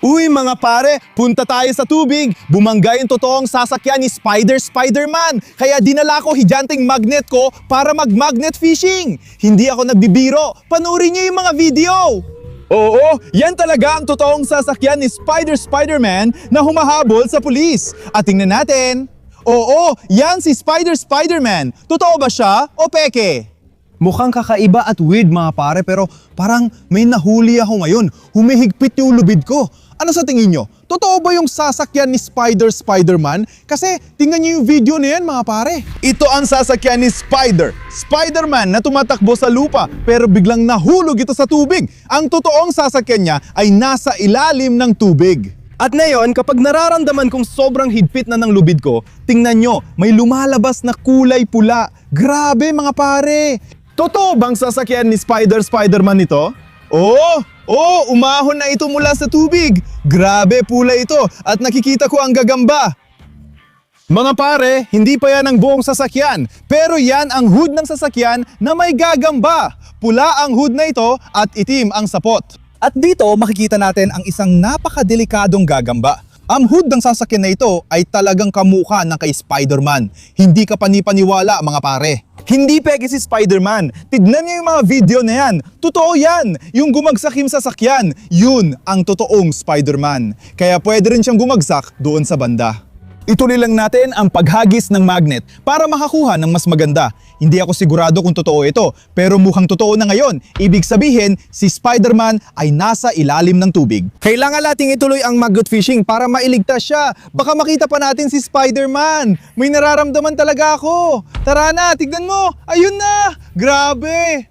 Uy mga pare, punta tayo sa tubig. Bumangga yung totoong sasakyan ni Spider-Man. Kaya dinala ko higanting magnet ko para mag-magnet fishing. Hindi ako nagbibiro. Panoorin niyo yung mga video. Oo, yan talaga ang totoong sasakyan ni Spider-Man na humahabol sa pulis. At tingnan natin. Oo, yan si Spider-Man. Totoo ba siya o peke? Mukhang kakaiba at weird mga pare pero parang may nahuli ako ngayon. Humihigpit yung lubid ko. Ano sa tingin nyo? Totoo ba yung sasakyan ni Spider-Man? Kasi tingnan nyo yung video na yan mga pare. Ito ang sasakyan ni Spider-Man na tumatakbo sa lupa pero biglang nahulog ito sa tubig. Ang totoong sasakyan niya ay nasa ilalim ng tubig. At ngayon, kapag nararamdaman kong sobrang higpit na ng lubid ko, tingnan nyo, may lumalabas na kulay pula. Grabe mga pare! Totoo bang sasakyan ni Spider-Man ito? Oo, umahon na ito mula sa tubig. Grabe, pula ito at nakikita ko ang gagamba. Mga pare, hindi pa yan ang buong sasakyan. Pero yan ang hood ng sasakyan na may gagamba. Pula ang hood na ito at itim ang sapot. At dito makikita natin ang isang napakadelikadong gagamba. Ang hood ng sasakyan na ito ay talagang kamukha ng kay Spider-Man. Hindi ka panipaniwala mga pare. Hindi peke si Spider-Man. Tignan niyo yung mga video na yan. Totoo yan. Yung gumagsak yung sasakyan, yun ang totoong Spider-Man. Kaya pwede rin siyang gumagsak doon sa banda. Ituloy lang natin ang paghagis ng magnet para makakuha ng mas maganda. Hindi ako sigurado kung totoo ito, pero mukhang totoo na ngayon. Ibig sabihin, si Spider-Man ay nasa ilalim ng tubig. Kailangan nating ituloy ang magnet fishing para mailigtas siya. Baka makita pa natin si Spider-Man. May nararamdaman talaga ako. Tara na, tignan mo. Ayun na. Grabe.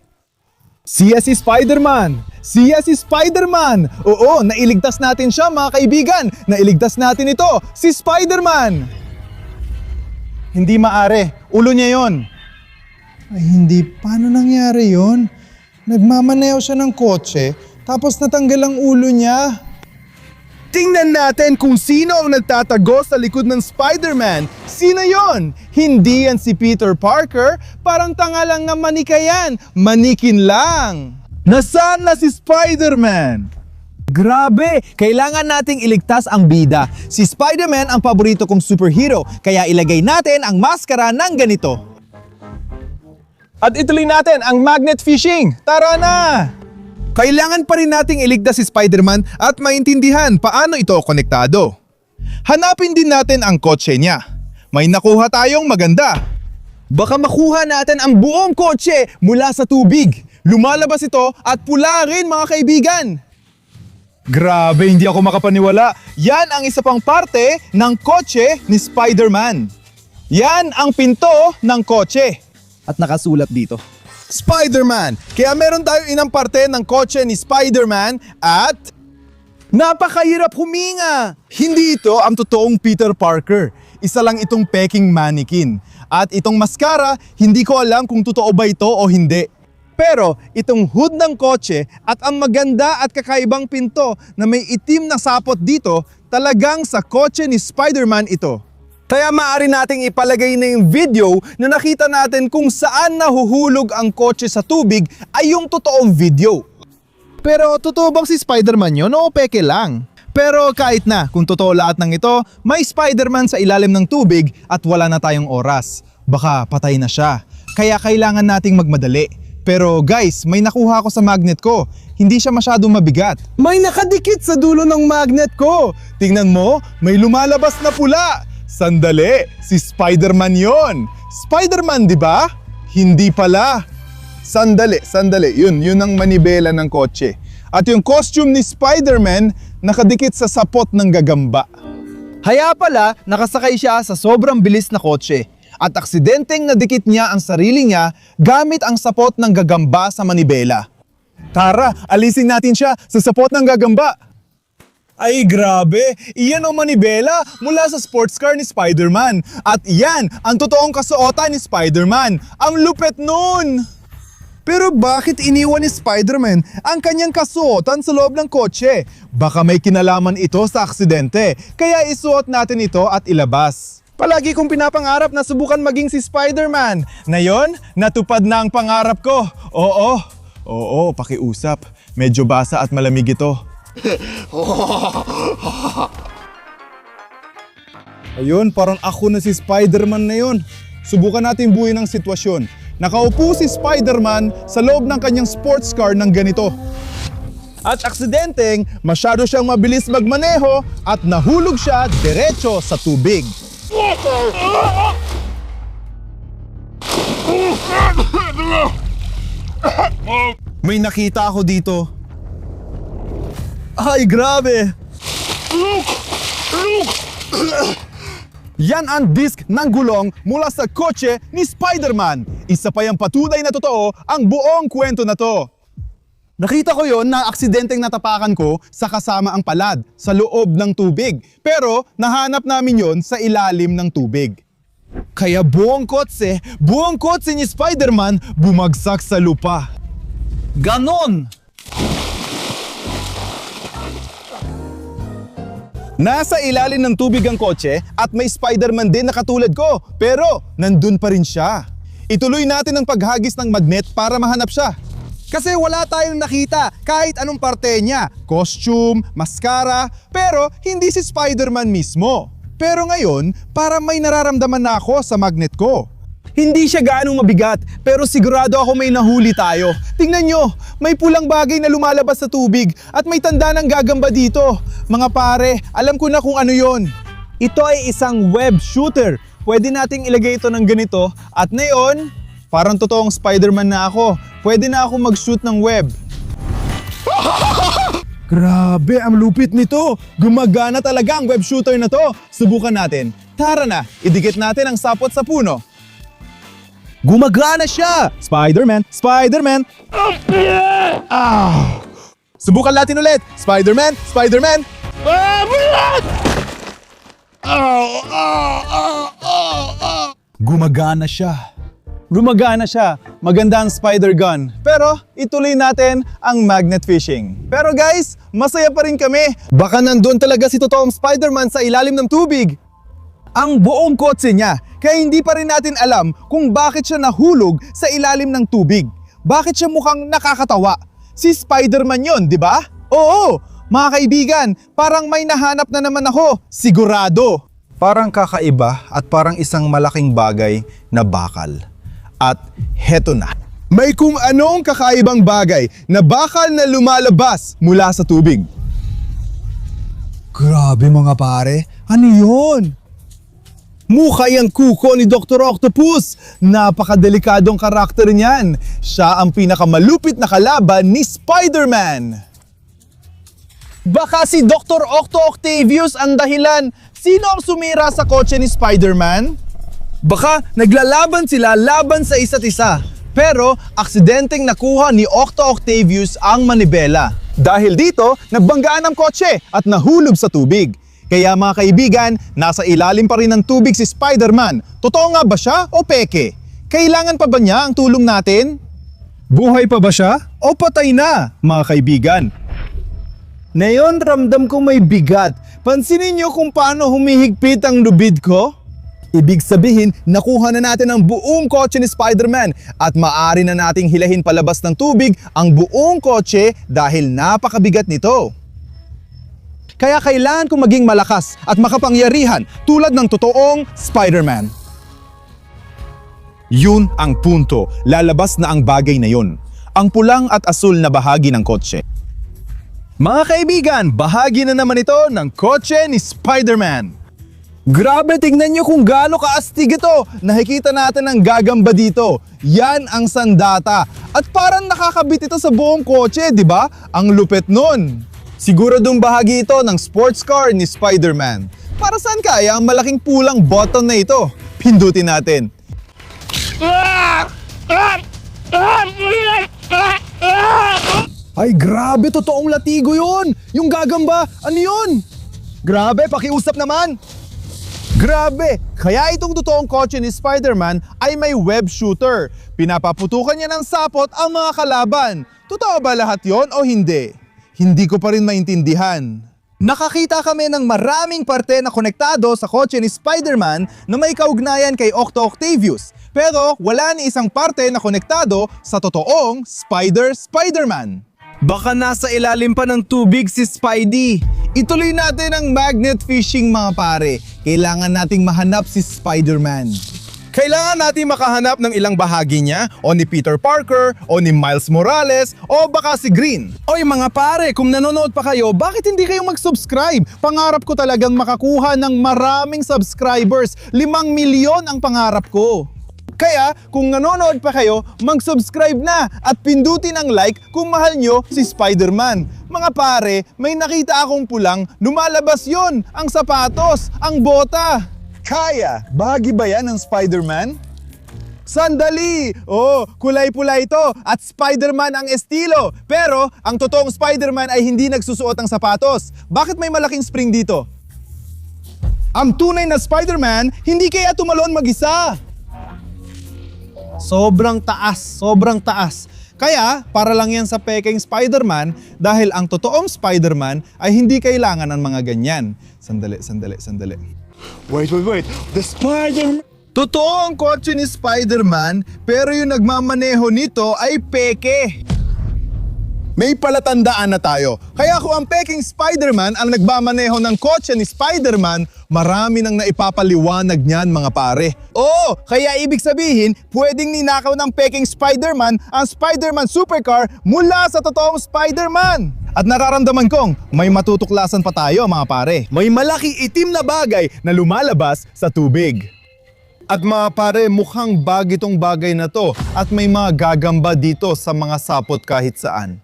Siya si Spider-Man. Siya si Spider-Man! Oo, nailigtas natin siya mga kaibigan! Nailigtas natin ito, si Spider-Man! Hindi maari, ulo niya yon. Ay hindi, paano nangyari yon? Nagmamaneo siya ng kotse, tapos natanggal ang ulo niya. Tingnan natin kung sino ang nagtatago sa likod ng Spider-Man. Sino yon? Hindi yan si Peter Parker, parang tanga lang na manika yan. Manikin lang. Nasaan na si Spider-Man? Grabe! Kailangan nating iligtas ang bida. Si Spider-Man ang paborito kong superhero, kaya ilagay natin ang maskara ng ganito. At ituloy natin ang magnet fishing. Tara na! Kailangan pa rin nating iligtas si Spider-Man at maintindihan paano ito konektado. Hanapin din natin ang kotse niya. May nakuha tayong maganda. Baka makuha natin ang buong kotse mula sa tubig. Lumalabas ito at pula rin mga kaibigan. Grabe, hindi ako makapaniwala. Yan ang isa pang parte ng kotse ni Spider-Man. Yan ang pinto ng kotse. At nakasulat dito, Spider-Man. Kaya meron tayong inang parte ng kotse ni Spider-Man at napakahirap huminga. Hindi ito ang totoong Peter Parker. Isa lang itong peking mannequin. At itong maskara, hindi ko alam kung totoo ba ito o hindi. Pero itong hood ng kotse at ang maganda at kakaibang pinto na may itim na sapot dito, talagang sa kotse ni Spider-Man ito. Kaya maaari nating ipalagay na yung video na nakita natin kung saan nahuhulog ang kotse sa tubig ay yung totoong video. Pero totoo bang si Spider-Man yun o peke lang? Pero kahit na kung totoo lahat ng ito, may Spider-Man sa ilalim ng tubig at wala na tayong oras. Baka patay na siya. Kaya kailangan nating magmadali. Pero guys, may nakuha ako sa magnet ko. Hindi siya masyadong mabigat. May nakadikit sa dulo ng magnet ko. Tingnan mo, may lumalabas na pula. Sandali, si Spider-Man yon. Spider-Man, di ba? Hindi pala. Sandali. Yun ang manibela ng kotse. At yung costume ni Spider-Man nakadikit sa sapot ng gagamba. Kaya pala, nakasakay siya sa sobrang bilis na kotse. At aksidenteng nadikit niya ang sarili niya gamit ang sapot ng gagamba sa manibela. Tara, alisin natin siya sa sapot ng gagamba. Ay grabe, iyan ang manibela mula sa sports car ni Spider-Man. At iyan ang totoong kasuotan ni Spider-Man. Ang lupet nun! Pero bakit iniwan ni Spider-Man ang kanyang kasuotan sa loob ng kotse? Baka may kinalaman ito sa aksidente, kaya isuot natin ito at ilabas. Palagi kong pinapangarap na subukan maging si Spider-Man. Ngayon, natupad na ang pangarap ko. Oo, pakiusap. Medyo basa at malamig ito. Ayun, parang ako na si Spider-Man na yun. Subukan natin buuin ang sitwasyon. Nakaupo si Spider-Man sa loob ng kanyang sports car ng ganito. At aksidenteng, masyado siyang mabilis magmaneho at nahulog siya diretso sa tubig. May nakita ako dito. Ay, grabe! Yan ang disk ng gulong mula sa kotse ni Spider-Man. Isa pa yung patunay na totoo ang buong kwento na to. Nakita ko yon na aksidenteng natapakan ko sa kasama ang palad sa loob ng tubig. Pero nahanap namin yon sa ilalim ng tubig. Kaya buong kotse ni Spider-Man bumagsak sa lupa. Ganon! Nasa ilalim ng tubig ang kotse at may Spider-Man din na katulad ko. Pero nandun pa rin siya. Ituloy natin ang paghagis ng magnet para mahanap siya. Kasi wala tayong nakita kahit anong parte niya. Costume, mascara, pero hindi si Spider-Man mismo. Pero ngayon, para may nararamdaman na ako sa magnet ko. Hindi siya gaanong mabigat, pero sigurado ako may nahuli tayo. Tingnan nyo, may pulang bagay na lumalabas sa tubig at may tanda ng gagamba dito. Mga pare, alam ko na kung ano yon. Ito ay isang web shooter. Pwede nating ilagay ito ng ganito at ngayon, parang totoong Spider-Man na ako. Pwede na ako mag-shoot ng web. Grabe, ang lupit nito. Gumagana talaga ang web shooter na to. Subukan natin. Tara na, idikit natin ang sapot sa puno. Gumagana siya! Spider-Man! Spider-Man! Ah! Subukan natin ulit! Spider-Man! Spider-Man! Gumagana siya. Gumagana siya. Maganda ang spider gun. Pero ituloy natin ang magnet fishing. Pero guys, masaya pa rin kami. Baka nandun talaga si totoong Spider-Man sa ilalim ng tubig. Ang buong kotse niya. Kaya hindi pa rin natin alam kung bakit siya nahulog sa ilalim ng tubig. Bakit siya mukhang nakakatawa? Si Spider-Man yon, di ba? Oo! Mga kaibigan, parang may nahanap na naman ako. Sigurado. Parang kakaiba at parang isang malaking bagay na bakal. At heto na. May kung anong kakaibang bagay na bakal na lumalabas mula sa tubig. Grabe mga pare, ano yun? Mukha yung kuko ni Dr. Octopus. Napakadelikadong karakter niyan. Siya ang pinakamalupit na kalaban ni Spider-Man. Baka si Dr. Octavius ang dahilan. Sino ang sumira sa kotse ni Spider-Man? Baka naglalaban sila laban sa isa't isa. Pero aksidenteng nakuha ni Octavius ang manibela. Dahil dito, nagbanggaan ang kotse at nahulog sa tubig. Kaya mga kaibigan, nasa ilalim pa rin ng tubig si Spider-Man. Totoo nga ba siya o peke? Kailangan pa ba niya ang tulong natin? Buhay pa ba siya o patay na, mga kaibigan? Ngayon ramdam ko may bigat. Pansinin niyo kung paano humihigpit ang lubid ko? Ibig sabihin, nakuha na natin ang buong kotse ni Spider-Man at maaari na nating hilahin palabas ng tubig ang buong kotse dahil napakabigat nito. Kaya kailangan kong maging malakas at makapangyarihan tulad ng totoong Spider-Man. Yun ang punto, lalabas na ang bagay na yun. Ang pulang at asul na bahagi ng kotse. Mga kaibigan, bahagi na naman ito ng kotse ni Spider-Man. Grabe, tingnan nyo kung gaano kaastig ito. Nakikita natin ang gagamba dito. Yan ang sandata. At parang nakakabit ito sa buong kotse, di ba? Ang lupit nun. Siguradong bahagi ito ng sports car ni Spider-Man. Para saan kaya ang malaking pulang button na ito? Pindutin natin. Ay grabe, totoong latigo yun! Yung gagamba, ano yun? Grabe, pakiusap naman! Grabe! Kaya itong totoong kotse ni Spider-Man ay may web shooter. Pinapaputukan niya ng sapot ang mga kalaban. Totoo ba lahat yon o hindi? Hindi ko pa rin maintindihan. Nakakita kami ng maraming parte na konektado sa kotse ni Spider-Man na may kaugnayan kay Octavius. Pero wala ni isang parte na konektado sa totoong Spider-Man. Baka nasa ilalim pa ng tubig si Spidey. Ituloy natin ang magnet fishing mga pare. Kailangan nating mahanap si Spider-Man. Kailangan natin makahanap ng ilang bahagi niya, o ni Peter Parker, o ni Miles Morales, o baka si Green. Oy mga pare, kung nanonood pa kayo, bakit hindi kayo mag-subscribe? Pangarap ko talagang makakuha ng maraming subscribers. 5 milyon ang pangarap ko. Kaya kung nanonood pa kayo, mag-subscribe na at pindutin ang like kung mahal nyo si Spider-Man. Mga pare, may nakita akong pulang, lumalabas yon, ang sapatos, ang bota. Kaya, bahagi ba yan ng Spider-Man? Sandali! Oh, kulay-pula ito at Spider-Man ang estilo. Pero ang totoong Spider-Man ay hindi nagsusuot ng sapatos. Bakit may malaking spring dito? Ang tunay na Spider-Man hindi kaya tumalon mag-isa. Sobrang taas. Kaya, para lang yan sa peking Spider-Man dahil ang totoong Spider-Man ay hindi kailangan ng mga ganyan. Sandali. Wait. The Spider-Man. Totoo ang kotse ni Spider-Man, pero yung nagmamaneho nito ay peke. May palatandaan na tayo. Kaya kung ang peking Spider-Man ang nagmamaneho ng kotse ni Spider-Man, marami nang naipapaliwanag niyan mga pare. Oo, kaya ibig sabihin, pwedeng ninakaw ng peking Spider-Man ang Spider-Man supercar mula sa totoong Spider-Man. At nararamdaman kong may matutuklasan pa tayo mga pare. May malaking itim na bagay na lumalabas sa tubig. At mga pare, mukhang bag itong bagay na to at may mga gagamba dito sa mga sapot kahit saan.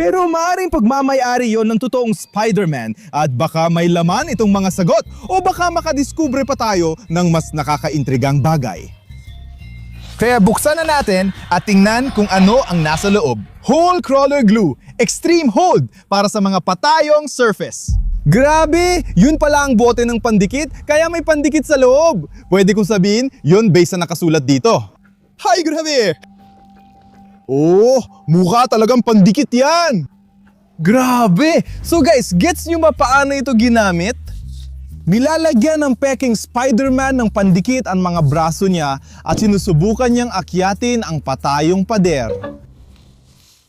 Pero maaaring pagmamayari yon ng totoong Spider-Man at baka may laman itong mga sagot o baka makadiskubre pa tayo ng mas nakakaintrigang bagay. Kaya buksan na natin at tingnan kung ano ang nasa loob. Hole Crawler Glue, Extreme Hold para sa mga patayong surface. Grabe! Yun pala ang bote ng pandikit, kaya may pandikit sa loob. Pwede kong sabihin, yun base na nakasulat dito. Hay, grabe! Oh, mukha talagang pandikit yan! Grabe! So guys, gets nyo ba paano ito ginamit? Nilalagyan ng peking Spider-Man ng pandikit ang mga braso niya at sinusubukan niyang akyatin ang patayong pader.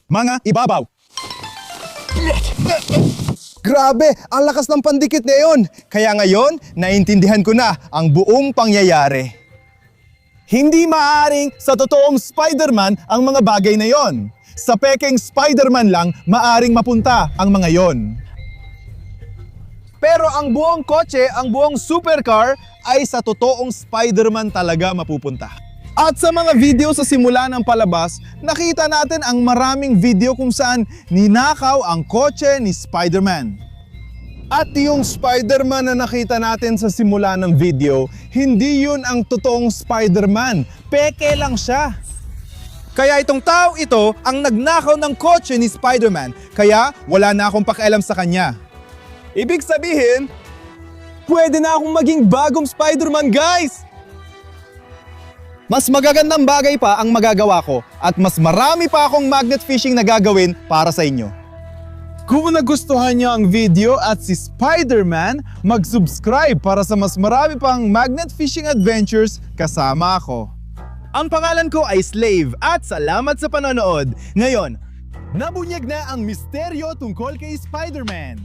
Mga ibabaw! Grabe! Ang lakas ng pandikit ngayon! Kaya ngayon, naintindihan ko na ang buong pangyayari. Hindi maaaring sa totoong Spider-Man ang mga bagay na yon. Sa peking Spider-Man lang maaaring mapunta ang mga yon. Pero ang buong kotse, ang buong supercar ay sa totoong Spider-Man talaga mapupunta. At sa mga video sa simula ng palabas, nakita natin ang maraming video kung saan ninakaw ang kotse ni Spider-Man. At yung Spider-Man na nakita natin sa simula ng video, hindi yun ang totoong Spider-Man. Peke lang siya. Kaya itong tao ito ang nagnakaw ng kotse ni Spider-Man, kaya wala na akong pakialam sa kanya. Ibig sabihin, pwede na akong maging bagong Spider-Man, guys! Mas magagandang bagay pa ang magagawa ko at mas marami pa akong magnet fishing na gagawin para sa inyo. Kung nagustuhan niyo ang video at si Spider-Man, mag-subscribe para sa mas marami pang magnet fishing adventures kasama ako. Ang pangalan ko ay Slave at salamat sa panonood. Ngayon, nabunyag na ang misteryo tungkol kay Spider-Man.